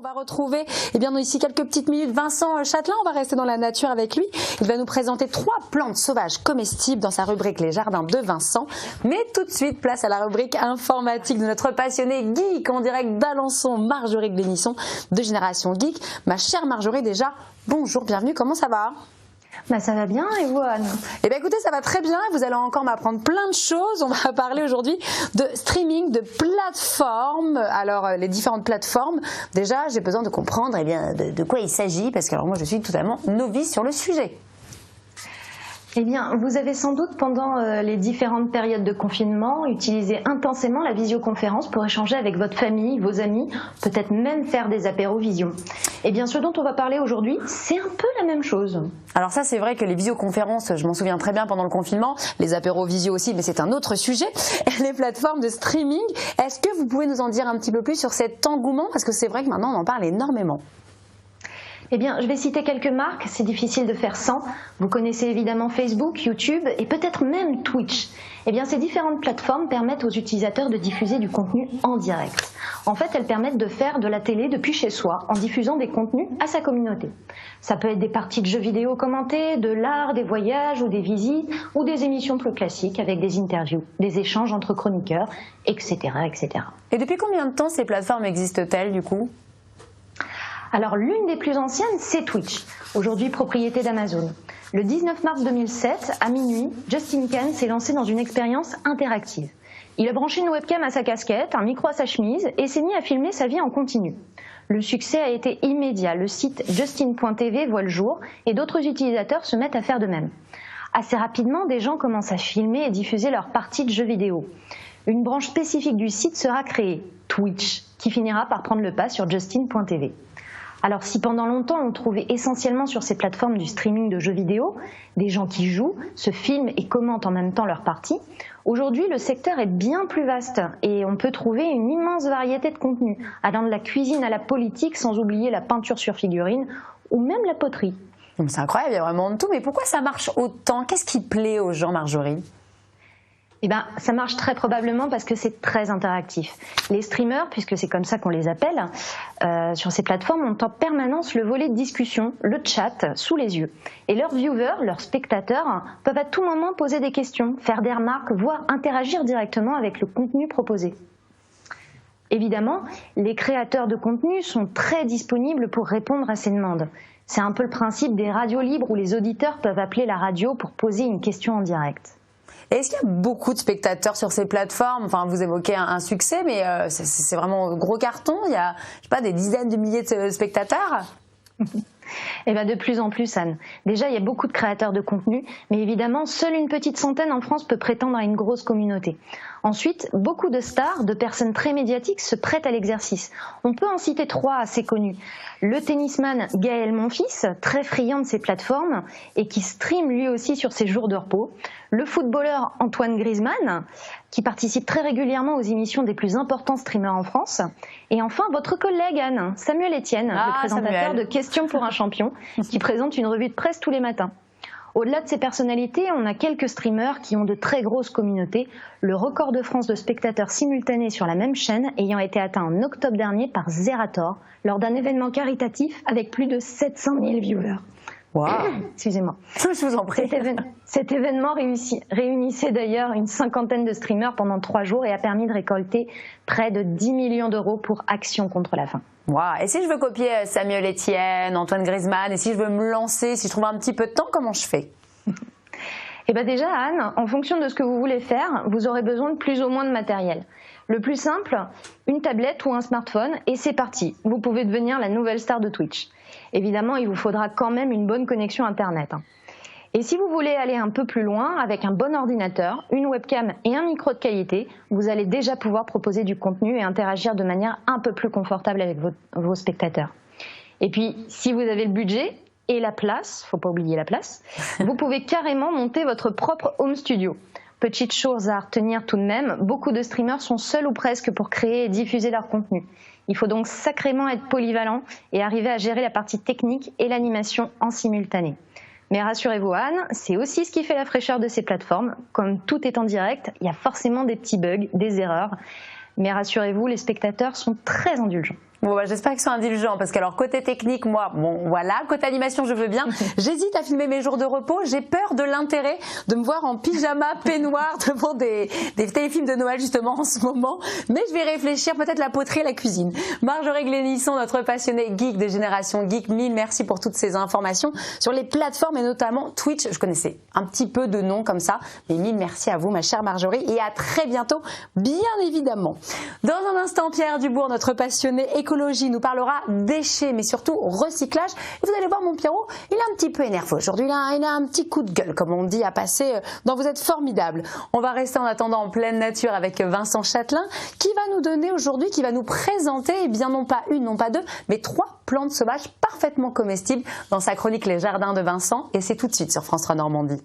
va retrouver ici quelques petites minutes Vincent Châtelain. On va rester dans la nature avec lui. Il va nous présenter 3 plantes sauvages comestibles dans sa rubrique Les Jardins de Vincent. Mais tout de suite, place à la rubrique informatique de notre passionné geek en direct d'Alençon, Marjorie Glénisson de Génération Geek. Ma chère Marjorie, déjà, bonjour, bienvenue, comment ça va ? Ça va bien, et vous, Anne ? Écoutez, ça va très bien. Vous allez encore m'apprendre plein de choses. On va parler aujourd'hui de streaming, de plateformes. Alors, les différentes plateformes. Déjà, j'ai besoin de comprendre de quoi il s'agit, parce que moi, je suis totalement novice sur le sujet. Vous avez sans doute, pendant les différentes périodes de confinement, utilisé intensément la visioconférence pour échanger avec votre famille, vos amis, peut-être même faire des apéros visio. Ce dont on va parler aujourd'hui, c'est un peu la même chose. Alors ça, c'est vrai que les visioconférences, je m'en souviens très bien pendant le confinement, les apéros visio aussi, mais c'est un autre sujet. Les plateformes de streaming, est-ce que vous pouvez nous en dire un petit peu plus sur cet engouement ? Parce que c'est vrai que maintenant, on en parle énormément. Je vais citer quelques marques, c'est difficile de faire sans. Vous connaissez évidemment Facebook, YouTube et peut-être même Twitch. Ces différentes plateformes permettent aux utilisateurs de diffuser du contenu en direct. En fait, elles permettent de faire de la télé depuis chez soi en diffusant des contenus à sa communauté. Ça peut être des parties de jeux vidéo commentées, de l'art, des voyages ou des visites, ou des émissions plus classiques avec des interviews, des échanges entre chroniqueurs, etc., etc. Et depuis combien de temps ces plateformes existent-elles du coup ? Alors, l'une des plus anciennes, c'est Twitch, aujourd'hui propriété d'Amazon. Le 19 mars 2007, à minuit, Justin Kan s'est lancé dans une expérience interactive. Il a branché une webcam à sa casquette, un micro à sa chemise et s'est mis à filmer sa vie en continu. Le succès a été immédiat. Le site justin.tv voit le jour et d'autres utilisateurs se mettent à faire de même. Assez rapidement, des gens commencent à filmer et diffuser leurs parties de jeux vidéo. Une branche spécifique du site sera créée, Twitch, qui finira par prendre le pas sur justin.tv. Alors si pendant longtemps on trouvait essentiellement sur ces plateformes du streaming de jeux vidéo des gens qui jouent, se filment et commentent en même temps leur partie, aujourd'hui le secteur est bien plus vaste et on peut trouver une immense variété de contenus, allant de la cuisine à la politique sans oublier la peinture sur figurine ou même la poterie. C'est incroyable, il y a vraiment de tout, mais pourquoi ça marche autant ? Qu'est-ce qui plaît aux gens, Marjorie ? Ça marche très probablement parce que c'est très interactif. Les streamers, puisque c'est comme ça qu'on les appelle, sur ces plateformes ont en permanence le volet de discussion, le chat, sous les yeux. Et leurs viewers, leurs spectateurs, peuvent à tout moment poser des questions, faire des remarques, voire interagir directement avec le contenu proposé. Évidemment, les créateurs de contenu sont très disponibles pour répondre à ces demandes. C'est un peu le principe des radios libres où les auditeurs peuvent appeler la radio pour poser une question en direct. Est-ce qu'il y a beaucoup de spectateurs sur ces plateformes ? Enfin, vous évoquez un succès, mais c'est vraiment un gros carton. Il y a, des dizaines de milliers de spectateurs. De plus en plus, Anne. Déjà, il y a beaucoup de créateurs de contenu, mais évidemment, seule une petite centaine en France peut prétendre à une grosse communauté. Ensuite, beaucoup de stars, de personnes très médiatiques se prêtent à l'exercice. On peut en citer 3 assez connus. Le tennisman Gaël Monfils, très friand de ces plateformes et qui stream lui aussi sur ses jours de repos. Le footballeur Antoine Griezmann, qui participe très régulièrement aux émissions des plus importants streamers en France. Et enfin, votre collègue Anne, Samuel Etienne, le présentateur de Questions pour un champion, qui présente une revue de presse tous les matins. Au-delà de ces personnalités, on a quelques streamers qui ont de très grosses communautés, le record de France de spectateurs simultanés sur la même chaîne ayant été atteint en octobre dernier par Zerator, lors d'un événement caritatif avec plus de 700 000 viewers. Wow. Excusez-moi. Je vous en prie. Cet événement réunissait d'ailleurs une 50aine de streamers pendant 3 jours et a permis de récolter près de 10 millions d'euros pour Action contre la faim. Wow. Et si je veux copier Samuel Etienne, Antoine Griezmann, et si je veux me lancer, si je trouve un petit peu de temps, comment je fais ? Déjà, Anne, en fonction de ce que vous voulez faire, vous aurez besoin de plus ou moins de matériel. Le plus simple, une tablette ou un smartphone, et c'est parti. Vous pouvez devenir la nouvelle star de Twitch. Évidemment, il vous faudra quand même une bonne connexion Internet. Et si vous voulez aller un peu plus loin, avec un bon ordinateur, une webcam et un micro de qualité, vous allez déjà pouvoir proposer du contenu et interagir de manière un peu plus confortable avec vos spectateurs. Et puis, si vous avez le budget et la place, faut pas oublier la place, vous pouvez carrément monter votre propre home studio. Petite chose à retenir tout de même, beaucoup de streamers sont seuls ou presque pour créer et diffuser leur contenu. Il faut donc sacrément être polyvalent et arriver à gérer la partie technique et l'animation en simultané. Mais rassurez-vous Anne, c'est aussi ce qui fait la fraîcheur de ces plateformes. Comme tout est en direct, il y a forcément des petits bugs, des erreurs. Mais rassurez-vous, les spectateurs sont très indulgents. Bon, bah, j'espère qu'ils sont indulgents parce que alors côté technique, moi, bon voilà, côté animation, je veux bien. J'hésite à filmer mes jours de repos. J'ai peur de l'intérêt de me voir en pyjama peignoir devant des téléfilms de Noël justement en ce moment. Mais je vais réfléchir, peut-être la poterie et la cuisine. Marjorie Glénisson, notre passionnée geek de Génération Geek, mille merci pour toutes ces informations sur les plateformes et notamment Twitch. Je connaissais un petit peu de nom comme ça, mais mille merci à vous, ma chère Marjorie, et à très bientôt, bien évidemment. Dans un instant, Pierre Dubourg, notre passionné écologie, nous parlera déchets, mais surtout recyclage. Et vous allez voir, mon Pierrot, il est un petit peu énervé aujourd'hui. Il a un petit coup de gueule, comme on dit, à passer dans Vous êtes formidable. On va rester en attendant en pleine nature avec Vincent Châtelain, qui va nous donner aujourd'hui, qui va nous présenter, eh bien non pas une, non pas deux, mais 3 plantes sauvages parfaitement comestibles dans sa chronique Les Jardins de Vincent. Et c'est tout de suite sur France 3 Normandie.